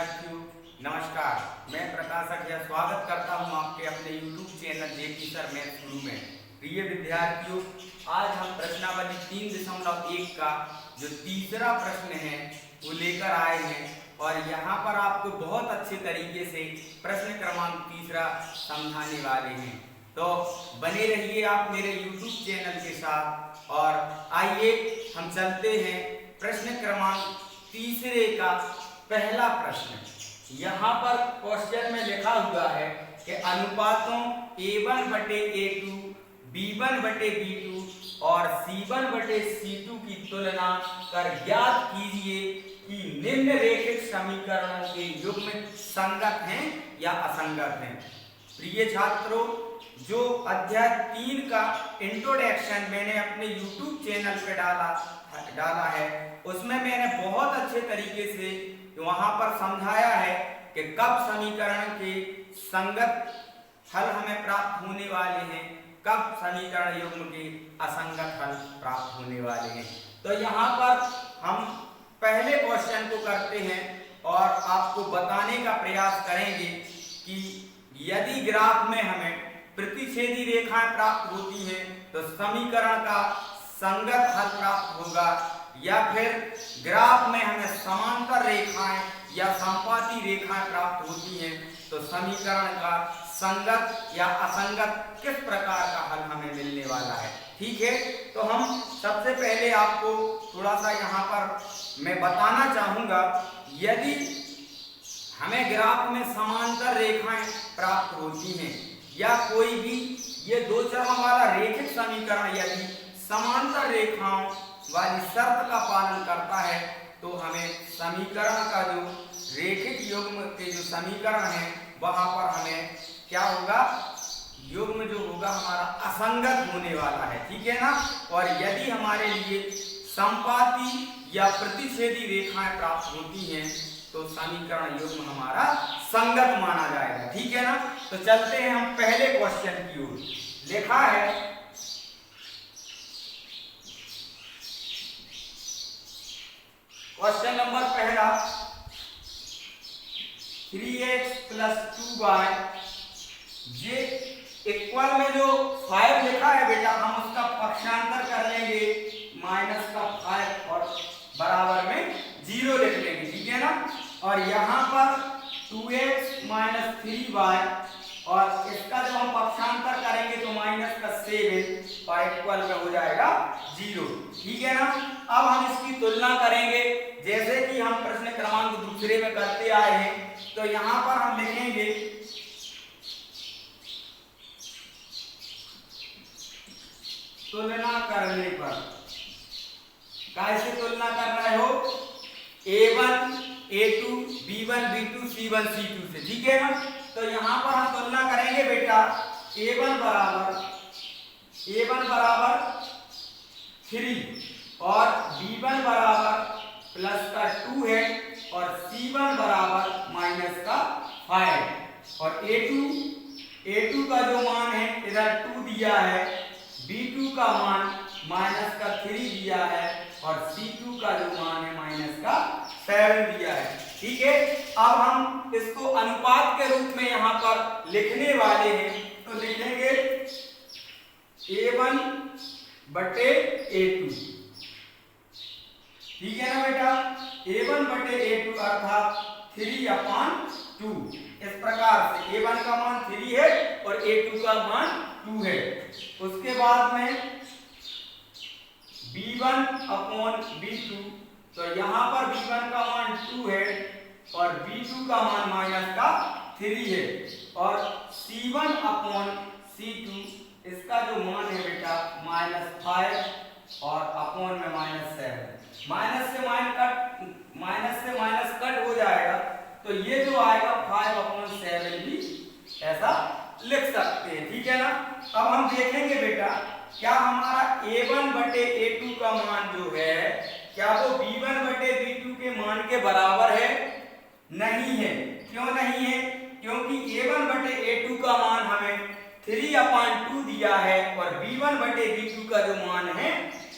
विद्यार्थियों, नमस्कार। मैं प्रकाशक यह स्वागत करता हूं आपके अपने YouTube channel JP sir maths गुरु में। प्रिय विद्यार्थियों, आज हम प्रश्नावली 3.1 का जो तीसरा प्रश्न है वो लेकर आए हैं और यहाँ पर आपको बहुत अच्छे तरीके से प्रश्न क्रमांक तीसरा समझाने वाले हैं। तो बने रहिए आप मेरे YouTube चैनल के साथ और आइए हम चलते हैं प्रश्न क्रमांक तीसरे का पहला प्रश्न। यहाँ पर क्वेश्चन में लिखा हुआ है कि अनुपातों a1 बटे a2, b1 बटे b2 और c1 बटे c2 की तुलना कर ज्ञात कीजिए कि निम्नलिखित समीकरणों के युग्म संगत हैं या असंगत हैं। प्रिय छात्रों, जो अध्याय 3 का इंट्रोडक्शन मैंने अपने YouTube चैनल पे डाला है उसमें मैंने बहुत अच्छे तरीके से वहां पर समझाया है कि कब समीकरण के संगत हल हमें प्राप्त होने वाले हैं, कब समीकरण युग्म के असंगत हल प्राप्त होने वाले हैं। तो यहाँ पर हम पहले क्वेश्चन को करते हैं और आपको बताने का प्रयास करेंगे कि यदि ग्राफ में हमें प्रतिच्छेदी रेखाएं प्राप्त होती हैं तो समीकरण का संगत हल प्राप्त होगा, या फिर ग्राफ में हमें समांतर रेखाएं या समपाती रेखाएं प्राप्त होती हैं तो समीकरण का संगत या असंगत किस प्रकार का हल हमें मिलने वाला है। ठीक है, तो हम सबसे पहले आपको थोड़ा सा यहाँ पर मैं बताना चाहूंगा, यदि हमें ग्राफ में समांतर रेखाएं प्राप्त होती हैं या कोई भी ये दो चरम वाला रेखिक समीकरण यदि समांतर रेखाओं वाली शर्त का पालन करता है तो हमें समीकरण का जो रेखिक युग्म के जो समीकरण है वहां पर हमें क्या होगा, युग्म जो होगा हमारा असंगत होने वाला है। ठीक है ना। और यदि हमारे लिए समपाती या प्रतिच्छेदी रेखाएं प्राप्त होती हैं तो समीकरण युग्म हमारा संगत माना जाएगा। ठीक है ना। तो चलते हैं हम पहले क्वेश्चन की ओर। लिखा है क्वेश्चन नंबर पहला, 3x + 2y जे इक्वल में जो 5 लिखा है बेटा हम उसका पक्षांतर कर लेंगे -5 और बराबर में 0 लिख लेंगे। ठीक है ना। और यहाँ पर 2x - 3y और इसका जब हम पक्षांतर करेंगे तो -7 और इक्वल में हो जाएगा 0। ठीक है ना। अब हम इसकी तुलना करेंगे जैसे कि हम प्रश्न क्रमांक दूसरे में करते आए हैं। तो यहाँ पर हम लिखेंगे तुलना करने पर, कैसे तुलना कर रहे हो, a1 a2 b1 b2 c1 c2 से। ठीक है ना। तो यहाँ पर हम तुलना करेंगे बेटा, a1 बराबर 3 और b1 बराबर +2 है और c1 बराबर -5 और a2 का जो मान है इधर 2 दिया है, b2 का मान -3 दिया है और c2 का जो मान है -7 दिया है। ठीक है। अब हम इसको अनुपात के रूप में यहाँ पर लिखने वाले हैं। तो लिखेंगे a1 बटे a2। ठीक है ना बेटा। a1 बटे a2 अर्थात 3/2। इस प्रकार से a1 का मान 3 है और a2 का मान 2 है। उसके बाद में b1/b2, तो यहाँ पर b1 का मान 2 है और b2 का मान -3 है और c1/c2 इसका जो मान है बेटा -5 और अपॉन में -7। माइनस से माइनस कट हो जाएगा तो ये जो आएगा 5/7 भी ऐसा लिख सकते हैं। ठीक है ना। अब हम देखेंगे बेटा क्या हमारा a1 बटे a2 का मान जो है क्या वो b1 बटे b2 के मान के बराबर है? नहीं है। क्यों नहीं है? क्योंकि a1 बटे a2 का मान हमें 3/2 दिया है और b1 बटे b2 का जो मान है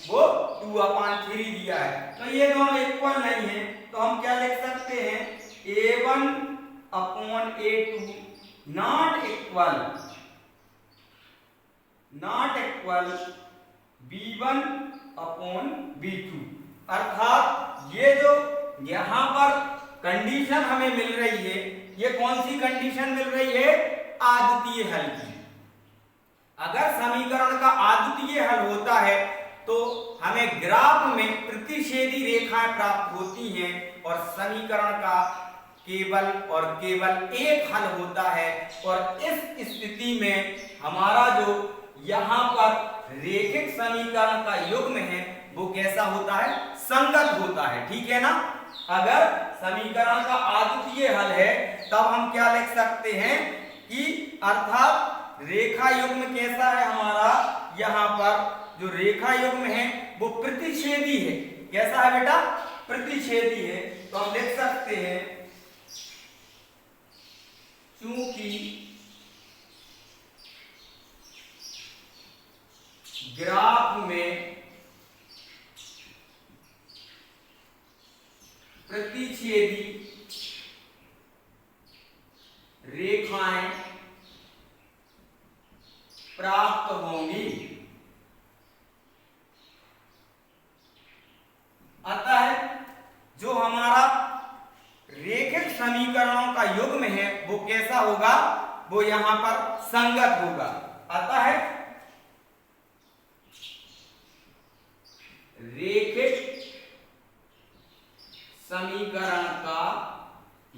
वो 2/3 दिया है। तो ये दोनों इक्वल नहीं है। तो हम क्या लिख सकते हैं, a1 A1 upon A2 not equal B1 upon B2। अर्थात ये जो यहां पर कंडीशन हमें मिल रही है, ये कौन सी कंडीशन मिल रही है? आद्वितीय हल की। अगर समीकरण का आद्वितीय हल होता है तो हमें ग्राफ में प्रतिच्छेदी रेखाएं प्राप्त होती हैं और समीकरण का केवल और केवल एक हल होता है। और इस स्थिति में हमारा जो यहाँ पर रेखिक समीकरण का युग्म है वो कैसा होता है? संगत होता है। ठीक है ना? अगर समीकरण का अद्वितीय हल है तब हम क्या लिख सकते हैं कि अर्थात रेखा युग्म कैसा है हमारा? यहाँ पर जो रेखा युग्म है वो प्रतिच्छेदी है। कैसा है बेटा? प्रतिच्छेदी है। तो हम लिख सकते हैं चूंकि ग्राफ में प्रतिच्छेदी रेखाएं प्राप्त होंगी, अतः जो हमारा रेखिक समीकरणों का युग्म है वो कैसा होगा? वो यहां पर संगत होगा। अतः रेखिक समीकरण का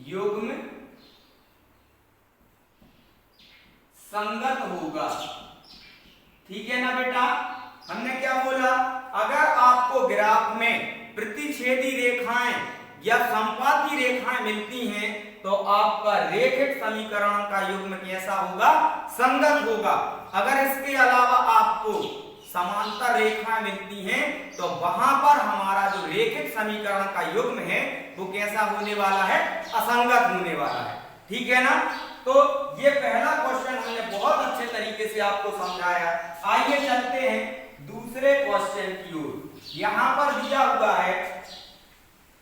युग्म संगत होगा। ठीक है ना बेटा? हमने क्या बोला? अगर आपको ग्राफ में प्रतिच्छेदी रेखाएं या संपाती रेखाएं मिलती हैं तो आपका रेखिक समीकरण का युग्म कैसा होगा? संगत होगा। अगर इसके अलावा आपको समांतर रेखाएं मिलती हैं तो वहां पर हमारा जो रेखिक समीकरण का युग्म है वो कैसा होने वाला है? असंगत होने वाला है। ठीक है ना? तो ये पहला क्वेश्चन हमने बहुत अच्छे तरीके से आपको समझाया। आइए चलते हैं दूसरे क्वेश्चन की ओर। यहां पर दिया हुआ है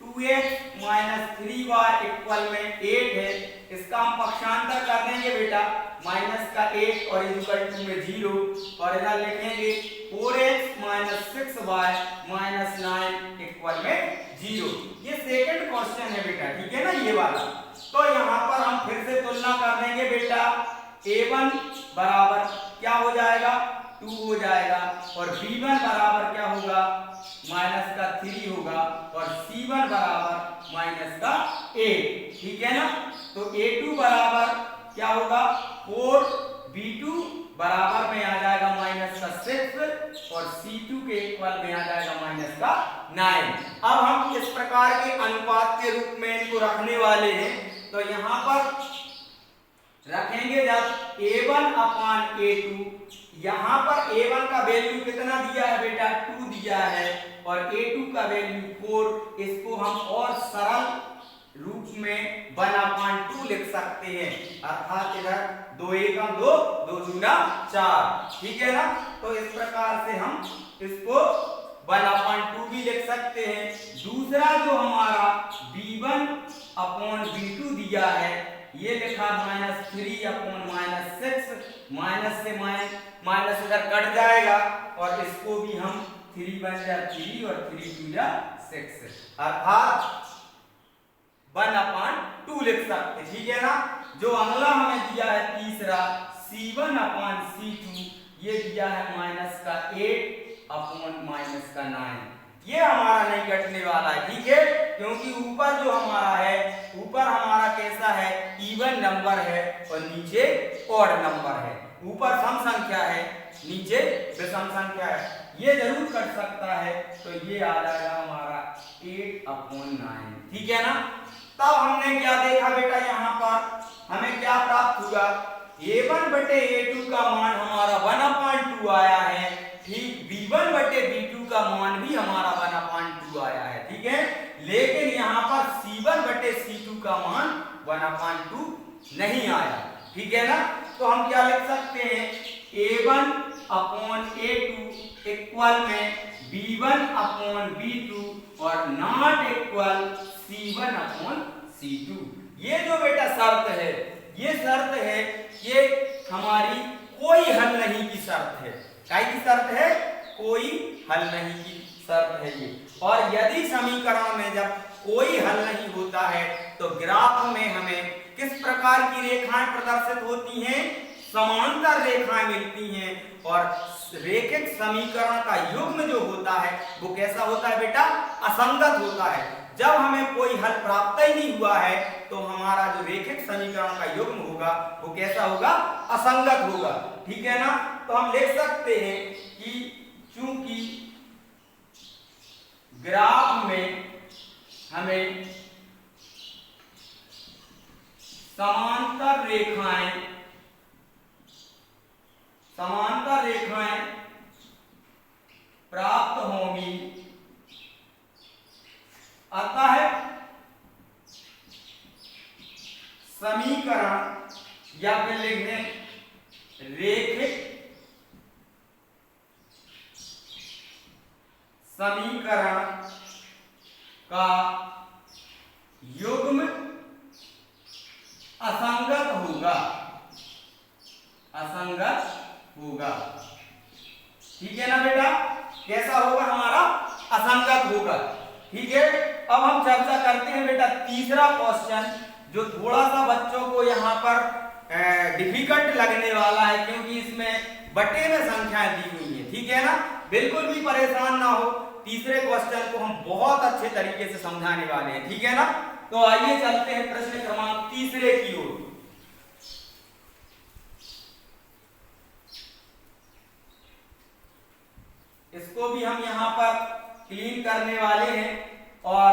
2x माइनस 3y इक्वल में 8 है। इसका हम पक्षांतर कर देंगे बेटा, माइनस का 8 और इक्वल टू में 0 और इधर लिखेंगे 4x minus 6y minus 9 equal में 0। ये सेकंड क्वेश्चन है बेटा। ठीक है ना? ये वाला। तो यहाँ पर हम फिर से तुलना कर देंगे बेटा। a1 बराबर क्या हो जाएगा? 2 हो जाएगा और b1 बराबर क्या होगा? माइनस का 3 होगा और c1 बराबर माइनस का 8। ठीक है ना? तो a2 बराबर क्या होगा? 4, b2 बराबर में आ जाएगा माइनस का 6 और c2 के इक्वल में आ जाएगा माइनस का 9। अब हम इस प्रकार के अनुपात के रूप में इनको रखने वाले हैं। तो यहाँ पर रखेंगे जब a1 अपान a2, यहाँ पर a1 का वैल्यू कितना दिया है बेटा? 2 दिया है और a2 का वैल्यू 4। इसको हम और सरल रूप में 1/2 लिख सकते हैं। अर्थात इधर 2 एकम 2, 2 दूना 4। ठीक है ना? तो इस प्रकार से हम इसको 1/2 भी लिख सकते हैं। दूसरा जो हमारा b1 अपॉन b2 दिया है ये लिखा -3 अपॉन -6। माइनस से माइनस इधर कट जाएगा और इसको भी हम 3 बन जा 3 और 3 2 जा 6, अर्थात 1/2 लिख सकते। ठीक है ना? जो अगला हमें दिया है तीसरा c1 अपान c2, ये दिया है माइनस का 8 अपॉन माइनस का 9। ये हमारा नहीं कटने वाला है। ठीक है? क्योंकि ऊपर जो हमारा है, ऊपर हमारा कैसा है? इवन नंबर है और नीचे ऑड नंबर है। ऊपर सम संख्या है, नीचे विषम संख्या है। ये जरूर कट सकता है। तो ये आ जाएगा हमारा 8/9। ठीक है ना? तब हमने क्या देखा बेटा? यहाँ पर हमें क्या प्राप्त हुआ? a1 बटे a2 का मान हमारा 1/2 आया है। ठीक, b1 बटे b2 का मान भी हमारा 1/2 आया है। ठीक है? लेकिन यहाँ पर c1 बटे c2 का मान 1/2 नहीं आया। ठीक है ना? तो हम क्या लिख सकते हैं? a1 अपॉन a2 इक्वल में b1 अपॉन b2 और not equal c1 upon c2। ये जो बेटा शर्त है, ये शर्त है, ये हमारी कोई हल नहीं की शर्त है। क्या की शर्त है? कोई हल नहीं की शर्त है ये। और यदि समीकरण में जब कोई हल नहीं होता है तो ग्राफ में हमें किस प्रकार की रेखाएं प्रदर्शित होती हैं? समांतर रेखाएं मिलती हैं। और रेखिक समीकरण का युग्म जो होता है वो कैसा होता है बेटा? असंगत होता है। जब हमें कोई हल प्राप्त ही नहीं हुआ है तो हमारा जो रेखिक समीकरण का युग्म होगा वो कैसा होगा? असंगत होगा। ठीक है ना? तो हम लिख सकते हैं कि चूंकि ग्राफ में हमें समांतर रेखाएं प्राप्त होंगी, अतः समीकरण या फिर लिख दें रेखिक समीकरण का युग्म असंगत होगा। ठीक है ना बेटा? कैसा होगा? हमारा असंगत होगा। ठीक है। अब हम चर्चा करते हैं बेटा तीसरा क्वेश्चन, जो थोड़ा सा बच्चों को यहाँ पर डिफिकल्ट लगने वाला है, क्योंकि इसमें बटे में संख्याएं दी हुई है। ठीक है ना? बिल्कुल भी परेशान ना हो, तीसरे क्वेश्चन को हम बहुत अच्छे तरीके से समझाने वाले हैं। ठीक है ना? तो आइए चलते हैं प्रश्न क्रमांक तीसरे की ओर। इसको भी हम यहाँ पर क्लीन करने वाले हैं। और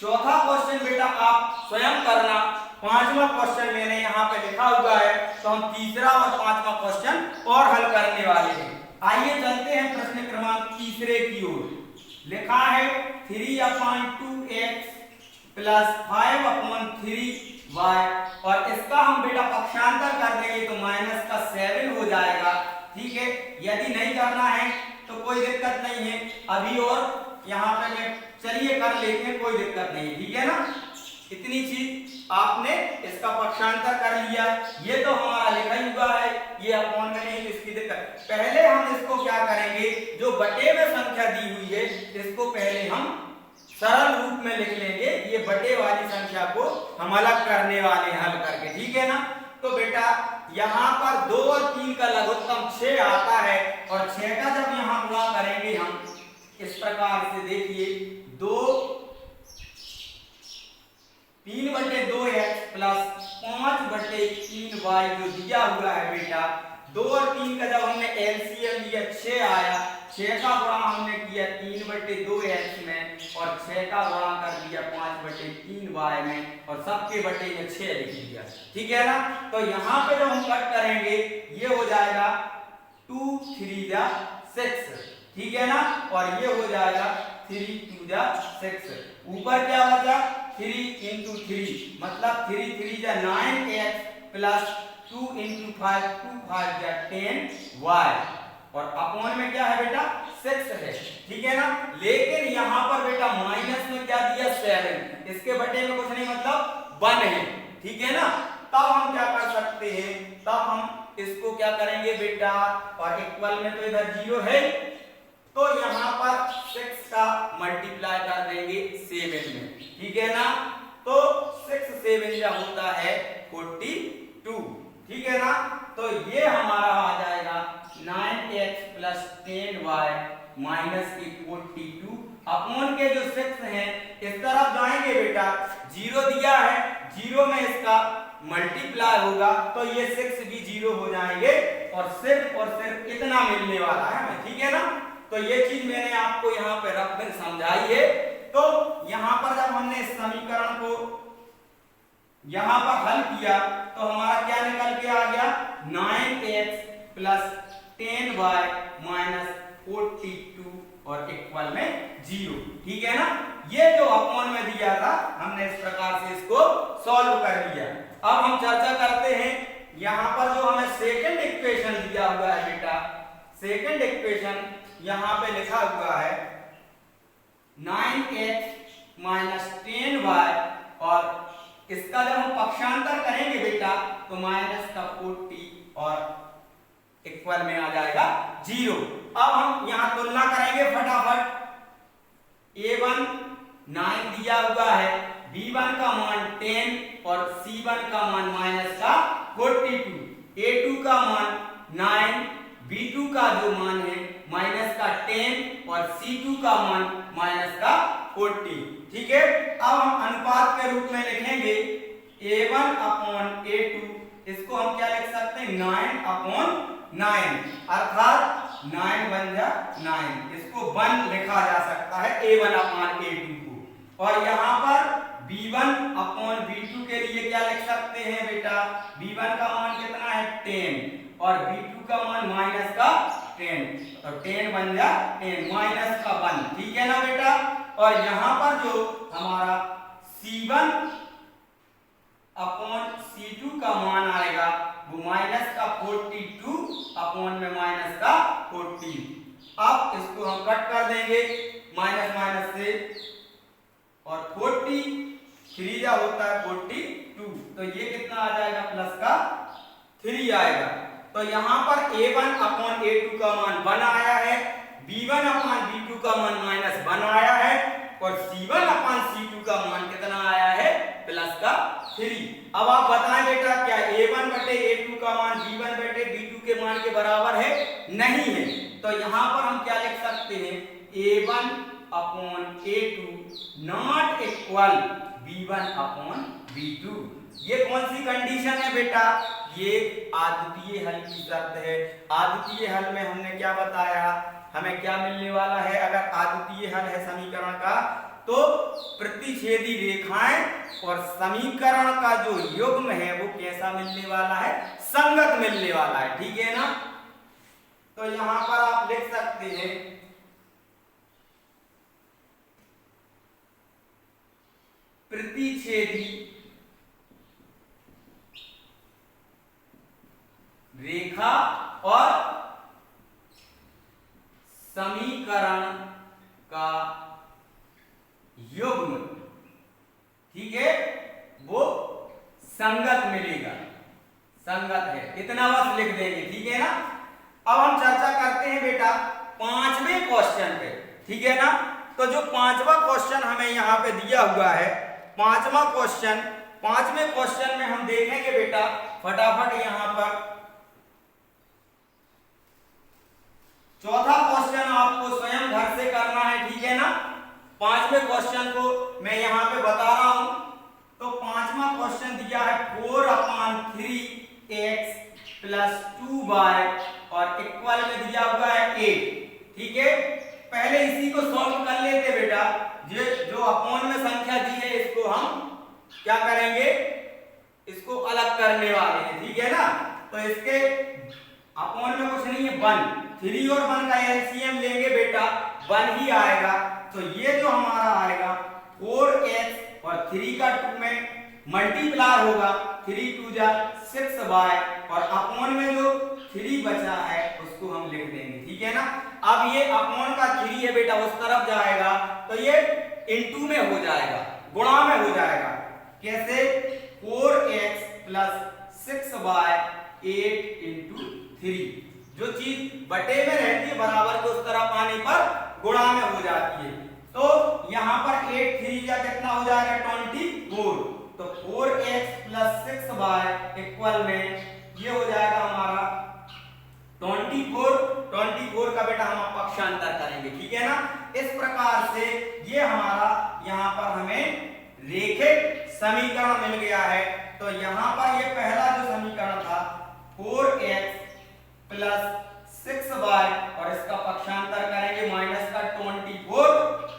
चौथा क्वेश्चन बेटा आप स्वयं करना, पांचवा क्वेश्चन मैंने यहाँ पे लिखा हुआ है, तो हम तीसरा और पांचवा क्वेश्चन और हल करने वाले हैं। आइए चलते हैं प्रश्न क्रमांक तीसरे की ओर। लिखा है 3/2x प्लस 5/3y, और इसका हम बेटा पक्षांतर कर देंगे तो माइनस का 7 हो जाएगा। ठीक है। यदि नहीं करना है तो कोई दिक्कत नहीं है, अभी और यहाँ पे मैं चलिए कर लेते हैं, कोई दिक्कत नहीं। ठीक है ना? इतनी चीज आपने इसका पक्षांतर कर लिया, ये तो हमारा लिखा ही हुआ है, ये अपॉन में नहीं, इसकी दिक्कत। पहले हम इसको क्या करेंगे, जो बटे में संख्या दी हुई है इसको पहले हम सरल रूप में लिख लेंगे। ये बटे वाली संख्या को हम अलग करने वाले हैं हल करके। ठीक है ना? तो बेटा यहाँ पर 2 और 3 का लघुत्तम 6 आता है, और 6 का जब यहाँ गुणा करेंगे हम इस प्रकार से, देखिए 3/2x प्लस 5/3y जो दिया हुआ है बेटा, 2 और 3 का जब हमने एलसीएम लिया 6 आया, 6 का गुणा हमने किया 3/2x में, और 6 का गुणा कर दिया 5/3y में, और सबके बटे में 6 लिख दिया। ठीक है ना? तो यहाँ पे जब हम कट करेंगे ये हो जाएगा 2 3 6। ठीक है ना? और ये हो जाएगा 3 2 6। ऊपर क्या बचा? 3 × 3 मतलब 3 3 9x प्लस 2 × 5 2 5 10y, और अपॉन में क्या है बेटा? 6 है। ठीक है ना? लेकिन यहाँ पर बेटा माइनस में क्या दिया? 7। इसके बटे में कुछ नहीं, मतलब 1 है। ठीक है ना? तब हम क्या कर सकते हैं, तब हम इसको क्या करेंगे बेटा, और इक्वल में तो इधर 0 है, तो यहाँ पर 6 का मल्टीप्लाई कर देंगे 7 में। ठीक है ना? तो 6 7 क्या होता है? 42। ठीक है ना? तो ये हमारा आ जाएगा 9x plus 10y minus 42। Upon के जो 6 हैं इस तरफ जाएंगे बेटा, 0 दिया है, 0 में इसका मल्टीप्लाई होगा तो ये 6 भी 0 हो जाएंगे, और सिर्फ इतना मिलने वाला है हमें। ठीक है ना? तो ये चीज मैंने आपको यहाँ पे रख कर समझाई है। तो यहाँ पर जब हमने इस समीकरण को यहाँ पर हल किया तो हमारा क्या निकल के आ गया? 9x प्लस 10y माइनस 42 और इक्वल में 0। ठीक है ना? ये जो अपॉन में दिया था हमने इस प्रकार से इसको सॉल्व कर लिया। अब हम चर्चा करते हैं यहाँ पर जो हमें सेकंड इक्वेशन दिया हुआ है बेटा, सेकंड इक्वेशन यहाँ पे लिखा हुआ है 9x माइनस 10y और इसका जब हम पक्षांतर करेंगे बेटा तो माइनस का 40 और इक्वल में आ जाएगा 0। अब हम यहां तुलना करेंगे फटाफट। A1 9 दिया हुआ है, B1 का मान 10 और C1 का मान माइनस का 42, A2 का मान 9, B2 का जो मान है माइनस का 10 और C2 का मान माइनस का 40। ठीक है, अब हम अनुपात के रूप में लिखेंगे A1 अपॉन A2, इसको हम क्या लिख सकते हैं 9 अपॉन 9, अर्थात 9 बन जा 9, इसको 1 लिखा जा सकता है A1 अपॉन A2 को। और यहाँ पर B1 अपॉन B2 के लिए क्या लिख सकते हैं बेटा, B1 का मान कितना है 10 और B2 का मान माइनस का 10, तो 10 बन जा 10 माइनस का 1। ठीक है ना बेटा। और यहाँ पर जो हमारा C1 अपॉन C2 का मान आएगा वो माइनस का 42 अपॉन में माइनस का 40। अब इसको हम कट कर देंगे माइनस माइनस से, और 43 जा होता है 42, तो ये कितना आ जाएगा प्लस का 3 आएगा। तो यहाँ पर A1 अपॉन A2 का मान 1 आया है, B1 अपॉन B2 का मान माइनस 1 आया है और C1 अपॉन C2 का मान कितना आया है प्लस का 3। अब आप बताएं बेटा क्या A1 बटे A2 का मान B1 बटे B2 के मान के बराबर है? नहीं है। तो यहाँ पर हम क्या लिख सकते हैं A1 upon A2 not equal B1 upon B2। ये कौन सी कंडीशन है बेटा? ये आद्वितीय हल की शर्त है। आद्वितीय हल में हमने क्या बताया, हमें क्या मिलने वाला है अगर आद्वितीय हल है समीकरण का, तो प्रतिच्छेदी रेखाएं और समीकरण का जो युग्म है वो कैसा मिलने वाला है, संगत मिलने वाला है। ठीक है ना। तो यहां पर आप लिख सकते हैं प्रतिच्छेदी रेखा और समीकरण का युग्म, ठीक है, वो संगत मिलेगा, संगत है, इतना बस लिख देंगे। ठीक है ना। अब हम चर्चा करते हैं बेटा 5वें क्वेश्चन पे। ठीक है ना। तो जो 5वां क्वेश्चन हमें यहाँ पे दिया हुआ है, 5वां क्वेश्चन, 5वें क्वेश्चन में हम देखेंगे बेटा फटाफट यहाँ पर। चौथा क्वेश्चन आपको स्वयं घर से करना है। ठीक है ना। 5वें क्वेश्चन को मैं यहाँ पे बता रहा हूं। तो 5वां क्वेश्चन दिया है 4/3x प्लस 2y और इक्वल में दिया हुआ है 8। ठीक है, पहले इसी को सॉल्व कर लेते बेटा। जो अपॉन में संख्या दी है इसको हम क्या करेंगे, इसको अलग करने वाले हैं। ठीक है ना। तो इसके अपॉन में कुछ नहीं है 1, 3 और 1 का एलसीएम लेंगे बेटा 1 ही आएगा। तो ये जो हमारा आएगा 4x और 3 का 2 में मल्टीप्लाई होगा, 3 2 जा 6y और अपॉन में जो 3 बचा है उसको हम लिख देंगे। ठीक है ना। अब ये अपॉन का 3 है बेटा उस तरफ जाएगा तो ये इनटू में हो जाएगा, गुणा में हो जाएगा। कैसे? 4x plus 6y 8 into 3। जो चीज बटे में रहती है बराबर के उस तरफ आने पर गुणा में हो जाती है। तो यहाँ पर 8 3 या कितना हो जाएगा 24। तो 4x प्लस 6y इक्वल में ये हो जाएगा हमारा 24 का बेटा हम पक्षांतर करेंगे। ठीक है ना। इस प्रकार से ये हमारा यहाँ पर हमें रेखिक समीकरण मिल गया है। तो यहाँ पर ये पहला जो समीकरण था 4x प्लस 6y और इसका पक्षांतर करेंगे माइनस का 24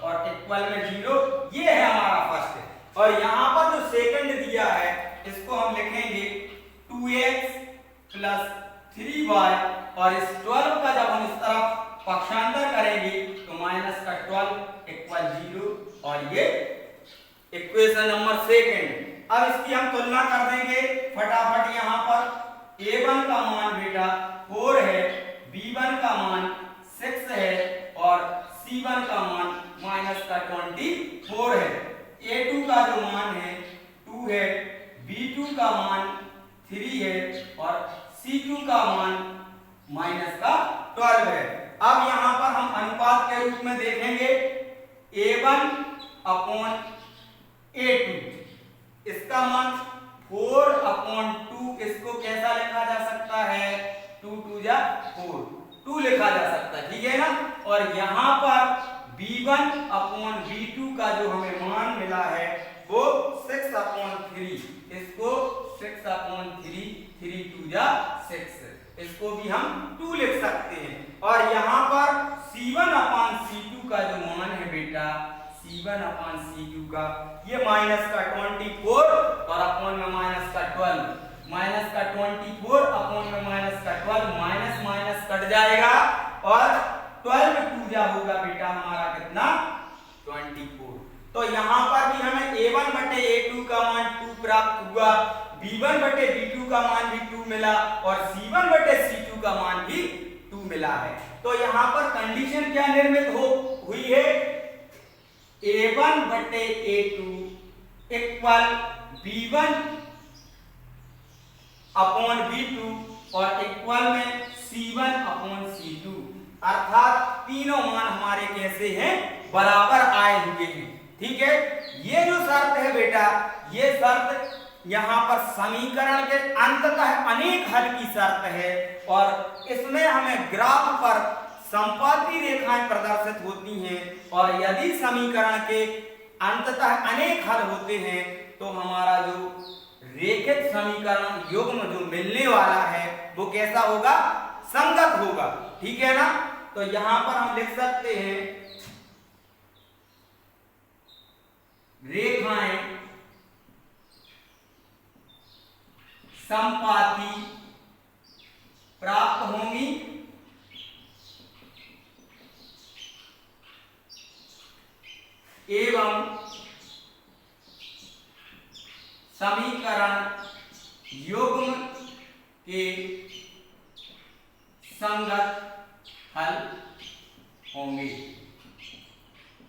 और इक्वल में 0, ये है हमारा फर्स्ट। और यहाँ पर जो सेकंड दिया है इसको हम लिखेंगे 2x प्लस 3y और इस 12 का जब हम इस तरफ पक्षांतर करेंगे तो माइनस का 12 इक्वल 0 और ये इक्वेशन नंबर सेकंड। अब इसकी हम तुलना कर देंगे फटाफट। यहाँ पर a1 का मान बेटा 4 है, b1 का मान 6 है और c1 का मान माइनस का 24 है। a2 का जो मान है 2 है, B2 का मान 3 है और C2 का मान -12 है। अब यहाँ पर हम अनुपात के रूप में देखेंगे A1 अपॉन A2, इसका मान 4/2, इसको कैसा लिखा जा सकता है, 2 2 जा 4, 2 लिखा जा सकता है, ठीक है ना। और यहाँ पर B1 अपॉन B2 का जो हमें मान मिला है वो 6/3, इसको 6/3, 3 2 जा 6, इसको भी हम 2 लिख सकते हैं। और यहाँ पर C1/C2 का जो मान है बेटा, C1/C2 का ये -24 और अपॉन में -12, -24 अपॉन में -12, माइनस माइनस कट जाएगा और 12 में 2 जा होगा बेटा हमारा कितना, 24। तो यहाँ पर भी हमें A1/A2 का मान 2 प्राप्त हुआ, B1/B2 का मान भी 2 मिला और C1/C2 का मान भी 2 मिला है। तो यहाँ पर कंडीशन क्या निर्मित हुई है, A1/A2 equal B1 upon B2 और इक्वल में C1/C2, अर्थात तीनों मान हमारे कैसे हैं, बराबर आए हुए हैं, ठीक है। ये जो शर्त है बेटा, ये शर्त यहाँ पर समीकरण के अंततः अनेक हल की शर्त है और इसमें हमें ग्राफ पर संपाती रेखाएं प्रदर्शित होती हैं और यदि समीकरण के अंततः अनेक हल होते हैं तो हमारा जो रेखित समीकरण युग्म जो मिलने वाला है वो कैसा होगा, संगत होगा, ठीक है ना। तो यहां पर हम लिख सकते हैं रेखाएं संपाती प्राप्त होंगी एवं समीकरण युग्म के संगत हल होंगे,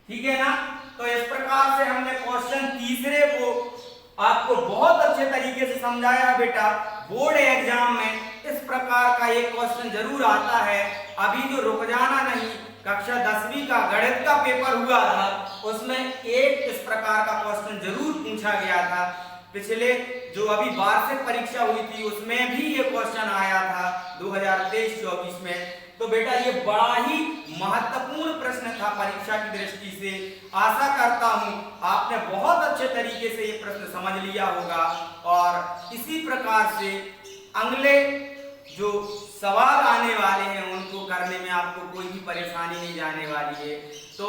ठीक है ना। तो इस प्रकार से हमने क्वेश्चन तीसरे को आपको बहुत अच्छे तरीके से समझाया बेटा। बोर्ड एग्जाम में इस प्रकार का एक क्वेश्चन जरूर आता है, अभी जो रुक जाना नहीं, कक्षा 10वीं का गणित का पेपर हुआ था उसमें एक इस प्रकार का क्वेश्चन जरूर पूछा गया था। पिछले जो अभी वार्षिक परीक्षा हुई थी उसमें भी ये क्वेश्चन आया था 2023-24 में। तो बेटा ये बड़ा ही महत्वपूर्ण प्रश्न था परीक्षा की दृष्टि से। आशा करता हूं आपने बहुत अच्छे तरीके से ये प्रश्न समझ लिया होगा और इसी प्रकार से अगले जो सवाल आने वाले हैं उनको करने में आपको कोई भी परेशानी नहीं जाने वाली है। तो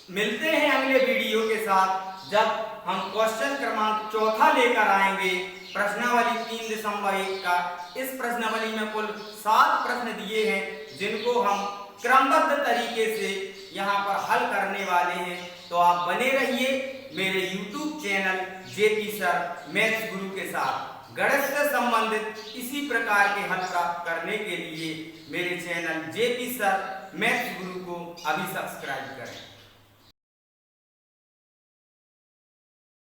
मिलते हैं अगले वीडियो के साथ जब हम क्वेश्चन क्रमांक 4 लेकर आएंगे, प्रश्नावली 3.1 का। इस प्रश्नावली में कुल 7 प्रश्न दिए हैं जिनको हम क्रमबद्ध तरीके से यहाँ पर हल करने वाले हैं। तो आप बने रहिए मेरे YouTube channel JP sir maths गुरु के साथ। गणित से संबंधित इसी प्रकार के हल प्राप्त करने के लिए मेरे चैनल जेपी सर मैथ्स गुरु को अभी सब्सक्राइब करें।